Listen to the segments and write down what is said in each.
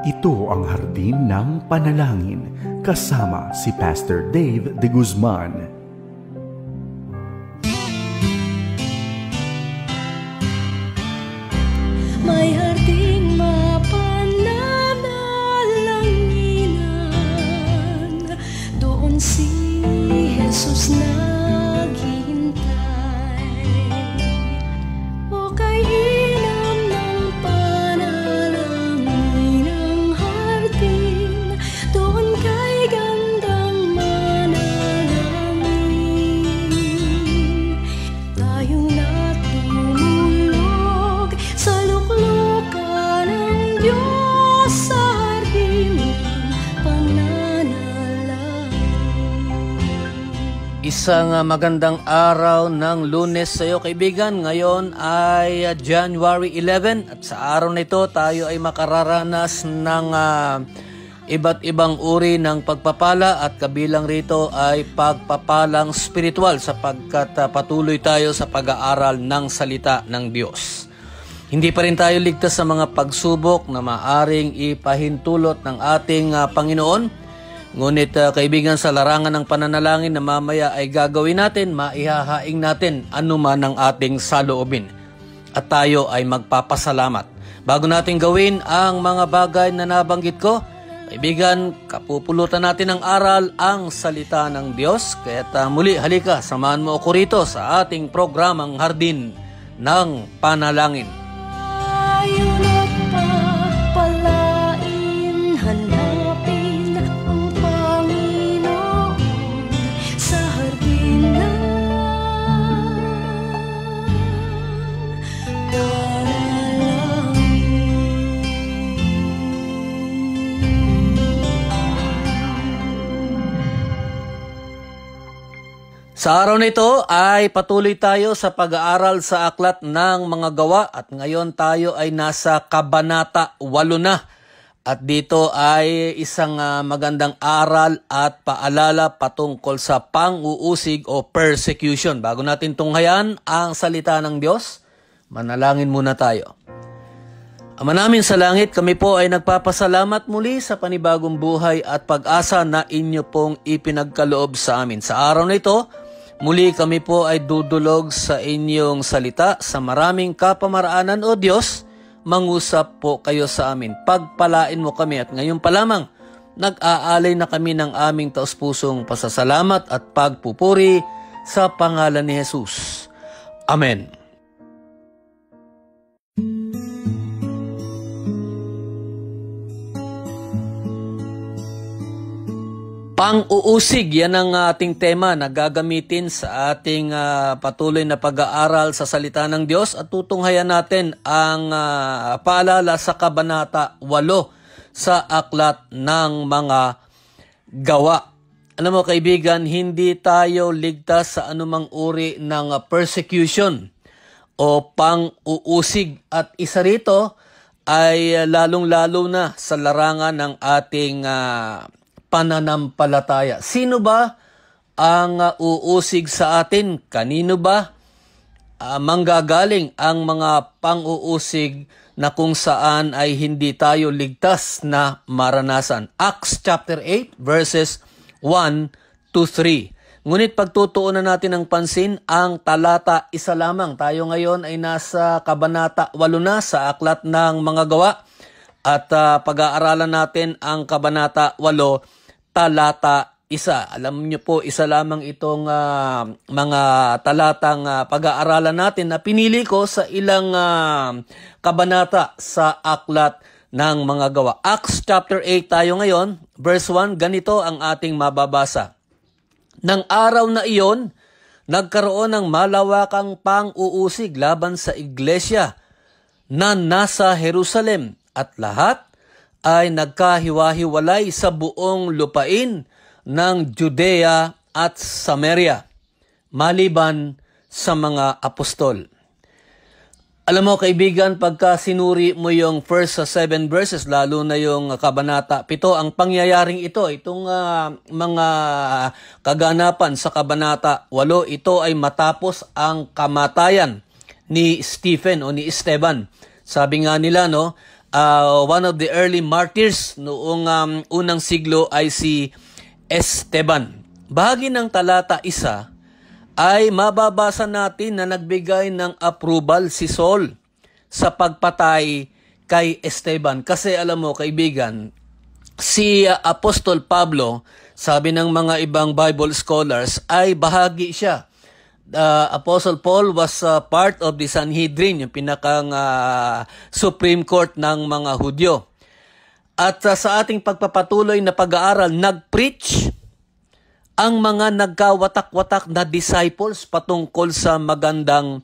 Ito ang Hardin ng Panalangin kasama si Pastor Dave de Guzman. May harding mapananalanginan, doon si Jesus naghihintay. O kay ilam ng panalangin ang hardin, doon kay gandang manalangin. Tayong natulog sa luklukan ng Diyos sa hardin ng pananalangin. Isang magandang araw ng Lunes sa iyo, kaibigan. Ngayon ay January 11 at sa araw na ito tayo ay makararanas ng iba't ibang uri ng pagpapala at kabilang rito ay pagpapalang spiritual sapagkat patuloy tayo sa pag-aaral ng salita ng Diyos. Hindi pa rin tayo ligtas sa mga pagsubok na maaring ipahintulot ng ating Panginoon. Ngunit kaibigan, sa larangan ng pananalangin na mamaya ay gagawin natin, maihahaing natin anuman ang ating saloobin. At tayo ay magpapasalamat. Bago natin gawin ang mga bagay na nabanggit ko, kaibigan, kapupulutan natin ng aral ang salita ng Diyos. Kaya't muli, halika, samahan mo ako rito sa ating programang Hardin ng Panalangin. Ayaw na papalain, hanapin ang Panginoon sa hardin ng Sa araw na ito ay patuloy tayo sa pag-aaral sa aklat ng mga gawa at ngayon tayo ay nasa Kabanata 8 na. At dito ay isang magandang aral at paalala patungkol sa pang-uusig o persecution. Bago natin tunghayan ang salita ng Diyos, manalangin muna tayo. Ama namin sa langit, kami po ay nagpapasalamat muli sa panibagong buhay at pag-asa na inyo pong ipinagkaloob sa amin. Sa araw na ito, muli kami po ay dudulog sa inyong salita sa maraming kapamaraanan o Diyos. Mangusap po kayo sa amin. Pagpalain mo kami at ngayon pa lamang nag-aalay na kami ng aming taus-pusong pasasalamat at pagpupuri sa pangalan ni Jesus. Amen. Pang-uusig, yan ang ating tema na gagamitin sa ating patuloy na pag-aaral sa salita ng Diyos at tutunghayan natin ang paalala sa Kabanata 8 sa aklat ng mga gawa. Alam mo kaibigan, hindi tayo ligtas sa anumang uri ng persecution o pang-uusig at isa rito ay lalong-lalo na sa larangan ng ating pananampalataya. Sino ba ang uusig sa atin? Kanino ba manggagaling ang mga pang-uusig na kung saan ay hindi tayo ligtas na maranasan? Acts chapter 8 verses 1 to 3. Ngunit pagtutuunan natin ng pansin ang talata 1 lamang. Tayo ngayon ay nasa Kabanata 8 na sa aklat ng mga gawa at pag-aaralan natin ang Kabanata 8 talata 1. Alam niyo po, isa lamang itong mga talatang pag-aaralan natin na pinili ko sa ilang kabanata sa aklat ng mga gawa. Acts chapter 8 tayo ngayon, verse 1, ganito ang ating mababasa. Nang araw na iyon, nagkaroon ng malawakang pang-uusig laban sa iglesia na nasa Jerusalem at lahat ay nagkahiwa-hiwalay sa buong lupain ng Judea at Samaria, maliban sa mga apostol. Alam mo kaibigan, pagka sinuri mo yung first 7 verses, lalo na yung Kabanata 7, ang pangyayaring ito, itong mga kaganapan sa Kabanata 8, ito ay matapos ang kamatayan ni Stephen o ni Esteban. Sabi nga nila, no, one of the early martyrs noong unang siglo ay si Esteban. Bahagi ng talata 1 ay mababasa natin na nagbigay ng approval si Saul sa pagpatay kay Esteban. Kasi alam mo kaibigan, si Apostol Pablo, sabi ng mga ibang Bible scholars, ay bahagi siya. Apostle Paul was part of the Sanhedrin, yung pinakang Supreme Court ng mga Hudyo. At sa ating pagpapatuloy na pag-aaral, nag-preach ang mga nagkawatak-watak na disciples patungkol sa magandang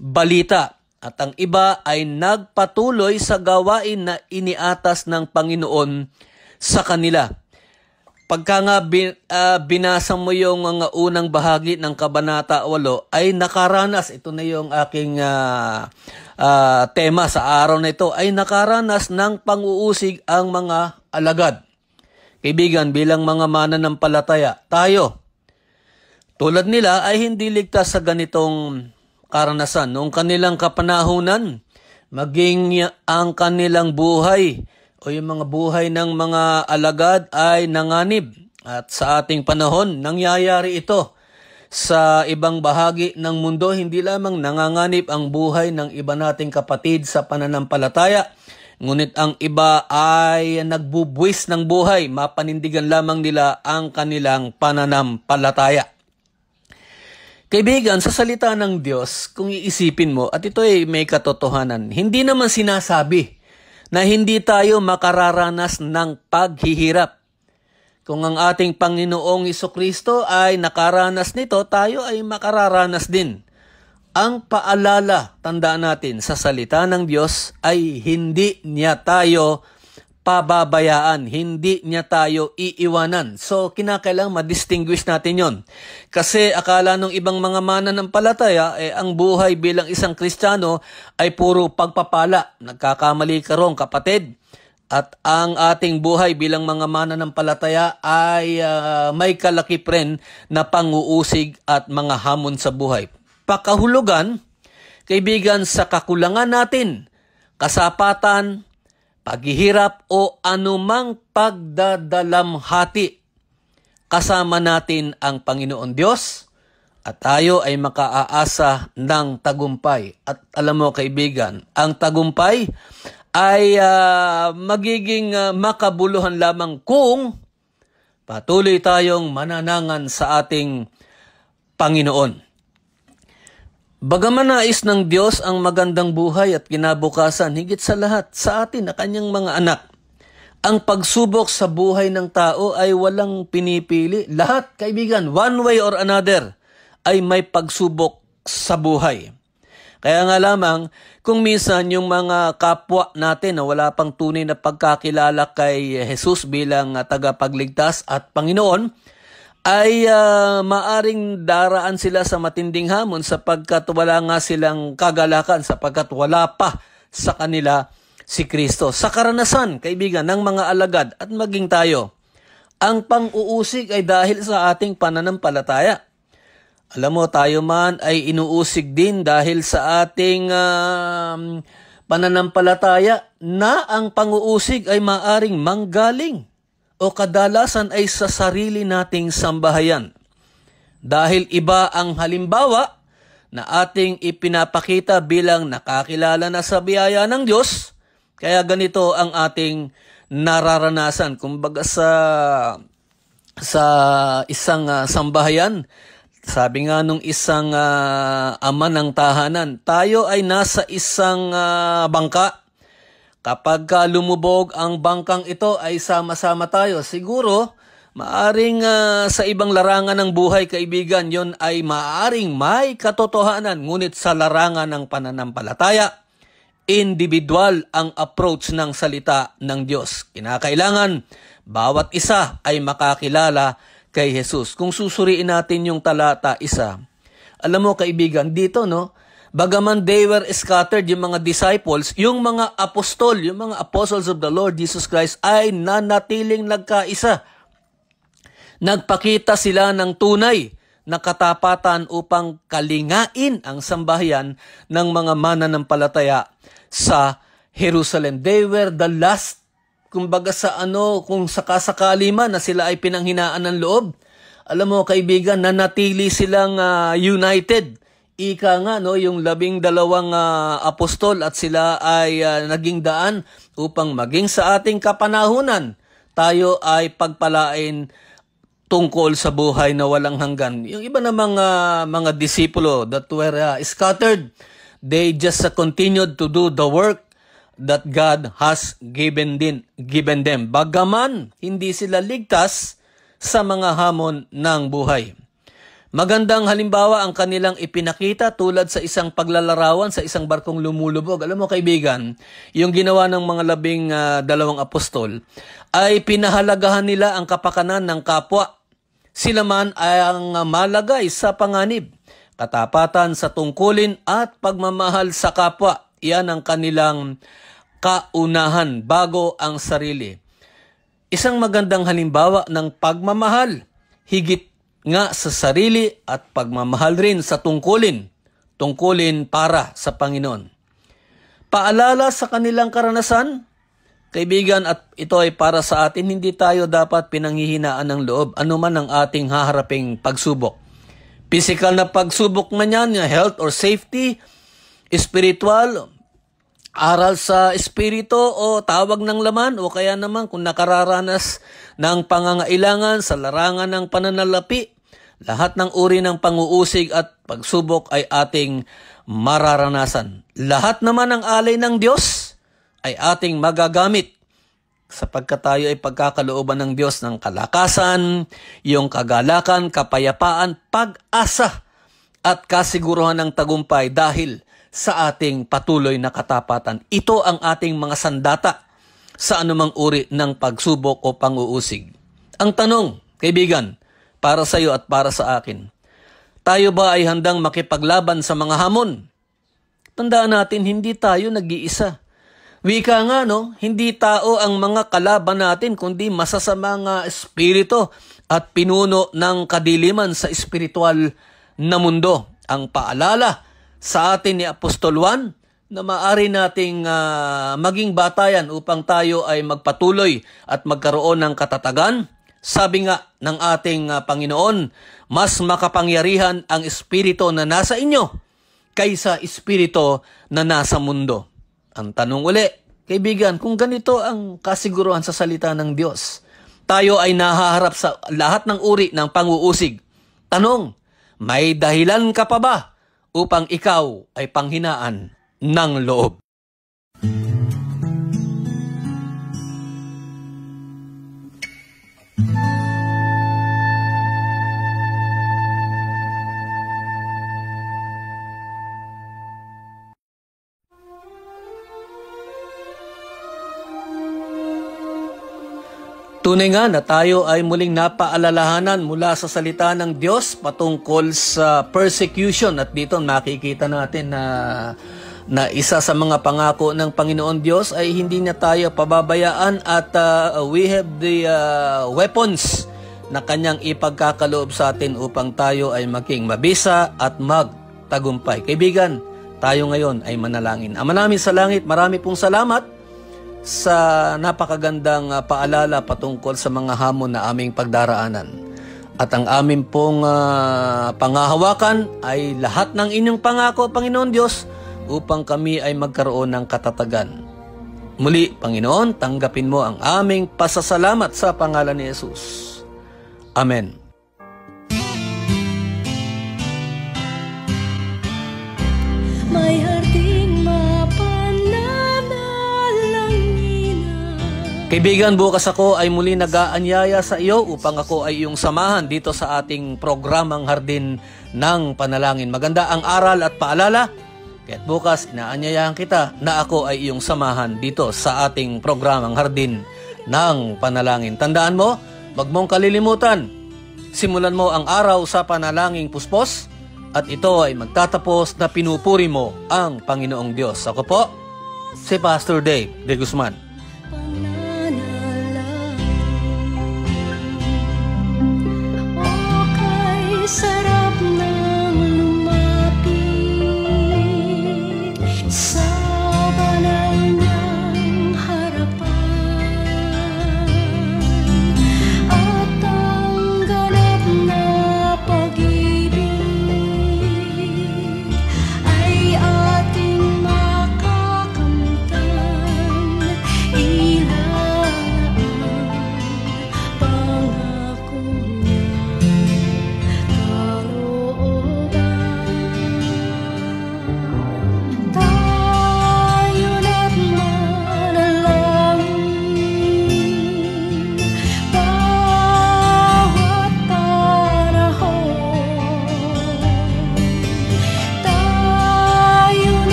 balita. At ang iba ay nagpatuloy sa gawain na iniatas ng Panginoon sa kanila. Pagka nga binasa mo yung mga unang bahagi ng Kabanata 8, ay nakaranas, ito na yung aking tema sa araw na ito, ay nakaranas ng pang-uusig ang mga alagad. Kaibigan, bilang mga mananampalataya, tayo, tulad nila ay hindi ligtas sa ganitong karanasan. Noong kanilang kapanahunan, maging ang kanilang buhay o yung mga buhay ng mga alagad ay nanganib. At sa ating panahon, nangyayari ito sa ibang bahagi ng mundo. Hindi lamang nanganganib ang buhay ng iba nating kapatid sa pananampalataya, ngunit ang iba ay nagbubuwis ng buhay. Mapanindigan lamang nila ang kanilang pananampalataya. Kaibigan, sa salita ng Diyos, kung iisipin mo, at ito ay may katotohanan, hindi naman sinasabi na hindi tayo makararanas ng paghihirap. Kung ang ating Panginoong Hesukristo ay nakaranas nito, tayo ay makararanas din. Ang paalala, tandaan natin, sa salita ng Diyos ay hindi niya tayo pababayaan, hindi niya tayo iiwanan. So, kinakailangan ma-distinguish natin yon. Kasi akala ng ibang mga mananampalataya, ang buhay bilang isang Kristiyano ay puro pagpapala. Nagkakamali ka rong kapatid. At ang ating buhay bilang mga mananampalataya ay may kalakip rin na pang-uusig at mga hamon sa buhay. Pakahulugan, kaibigan, sa kakulangan natin, kasapatan, paghihirap o anumang pagdadalamhati, kasama natin ang Panginoon Diyos at tayo ay makaaasa ng tagumpay. At alam mo kaibigan, ang tagumpay ay magiging makabuluhan lamang kung patuloy tayong mananangan sa ating Panginoon. Bagaman nais ng Diyos ang magandang buhay at kinabukasan, higit sa lahat sa atin na kanyang mga anak, ang pagsubok sa buhay ng tao ay walang pinipili. Lahat, kaibigan, one way or another, ay may pagsubok sa buhay. Kaya nga lamang, kung minsan yung mga kapwa natin na wala pang tunay na pagkakilala kay Jesus bilang tagapagligtas at Panginoon, ay maaring daraan sila sa matinding hamon sapagkat wala nga silang kagalakan, sapagkat wala pa sa kanila si Kristo. Sa karanasan, kaibigan, ng mga alagad at maging tayo, ang pang-uusig ay dahil sa ating pananampalataya. Alam mo, tayo man ay inuusig din dahil sa ating pananampalataya na ang pang-uusig ay maaring manggaling o kadalasan ay sa sarili nating sambahayan. Dahil iba ang halimbawa na ating ipinapakita bilang nakakilala na sa biyaya ng Diyos, kaya ganito ang ating nararanasan. Kumbaga sa isang sambahayan, sabi nga nung isang ama ng tahanan, tayo ay nasa isang bangka. Kapag lumubog ang bangkang ito ay sama-sama tayo. Siguro, maaring sa ibang larangan ng buhay, kaibigan, yon ay maaring may katotohanan. Ngunit sa larangan ng pananampalataya, individual ang approach ng salita ng Diyos. Kinakailangan, bawat isa ay makakilala kay Jesus. Kung susuriin natin yung talata 1, alam mo kaibigan, dito bagaman they were scattered, yung mga disciples, yung mga apostol, yung mga apostles of the Lord Jesus Christ ay nanatiling nagkaisa. Nagpakita sila ng tunay na katapatan upang kalingain ang sambahayan ng mga mananampalataya sa Jerusalem. They were the last, kumbaga sa kung sakasakali man na sila ay pinanghinaan ng loob. Alam mo kaibigan, nanatili silang united. Ika nga, yung 12 apostol at sila ay naging daan upang maging sa ating kapanahunan, tayo ay pagpalain tungkol sa buhay na walang hanggan. Yung iba namang mga disipulo that were scattered, they just continued to do the work that God has given them. Bagaman hindi sila ligtas sa mga hamon ng buhay. Magandang halimbawa ang kanilang ipinakita tulad sa isang paglalarawan sa isang barkong lumulubog. Alam mo kaibigan, yung ginawa ng mga 12 apostol ay pinahalagahan nila ang kapakanan ng kapwa. Sila man ay ang malagay sa panganib, katapatan sa tungkulin at pagmamahal sa kapwa. Iyan ang kanilang kaunahan bago ang sarili. Isang magandang halimbawa ng pagmamahal, higit nga sa sarili at pagmamahal rin sa tungkulin para sa Panginoon. Paalala sa kanilang karanasan, kaibigan, at ito ay para sa atin, hindi tayo dapat pinanghihinaan ng loob anuman ang ating haharaping pagsubok. Physical na pagsubok man yan, health or safety, spiritual, aral sa espiritu o tawag ng laman, o kaya naman kung nakararanas ng pangangailangan sa larangan ng pananalapi, lahat ng uri ng panguusig at pagsubok ay ating mararanasan. Lahat naman ng alay ng Diyos ay ating magagamit sapagkat tayo ay pagkakalooban ng Diyos ng kalakasan, yung kagalakan, kapayapaan, pag-asa at kasiguruhan ng tagumpay dahil sa ating patuloy na katapatan. Ito ang ating mga sandata sa anumang uri ng pagsubok o panguusig. Ang tanong, kaibigan, para sa iyo at para sa akin, tayo ba ay handang makipaglaban sa mga hamon? Tandaan natin, hindi tayo nag-iisa. Wika nga, hindi tao ang mga kalaban natin, kundi masasamang espiritu at pinuno ng kadiliman sa espiritual na mundo. Ang paalala sa atin ni Apostol Juan na maaari nating maging batayan upang tayo ay magpatuloy at magkaroon ng katatagan. Sabi nga ng ating Panginoon, mas makapangyarihan ang espiritu na nasa inyo kaysa espiritu na nasa mundo. Ang tanong uli, kaibigan, kung ganito ang kasiguruhan sa salita ng Diyos, tayo ay nahaharap sa lahat ng uri ng panguusig. Tanong, may dahilan ka pa ba upang ikaw ay panghinaan ng loob? Tunay nga na tayo ay muling napaalalahanan mula sa salita ng Diyos patungkol sa persecution, at dito makikita natin na isa sa mga pangako ng Panginoon Diyos ay hindi niya tayo pababayaan at we have the weapons na kanyang ipagkakaloob sa atin upang tayo ay maging mabisa at magtagumpay. Kaibigan, tayo ngayon ay manalangin. Ama namin sa langit, marami pong salamat sa napakagandang paalala patungkol sa mga hamon na aming pagdaraanan. At ang aming pong pangahawakan ay lahat ng inyong pangako, Panginoon Diyos, upang kami ay magkaroon ng katatagan. Muli, Panginoon, tanggapin mo ang aming pasasalamat sa pangalan ni Jesus. Amen. May harding Kaibigan, bukas ako ay muli nag-aanyaya sa iyo upang ako ay iyong samahan dito sa ating programang Hardin ng Panalangin. Maganda ang aral at paalala, kaya't bukas inaanyayahan kita na ako ay iyong samahan dito sa ating programang Hardin ng Panalangin. Tandaan mo, wag mong kalilimutan, simulan mo ang araw sa panalangin puspos at ito ay magtatapos na pinupuri mo ang Panginoong Diyos. Ako po, si Pastor Dave De Guzman. sarap.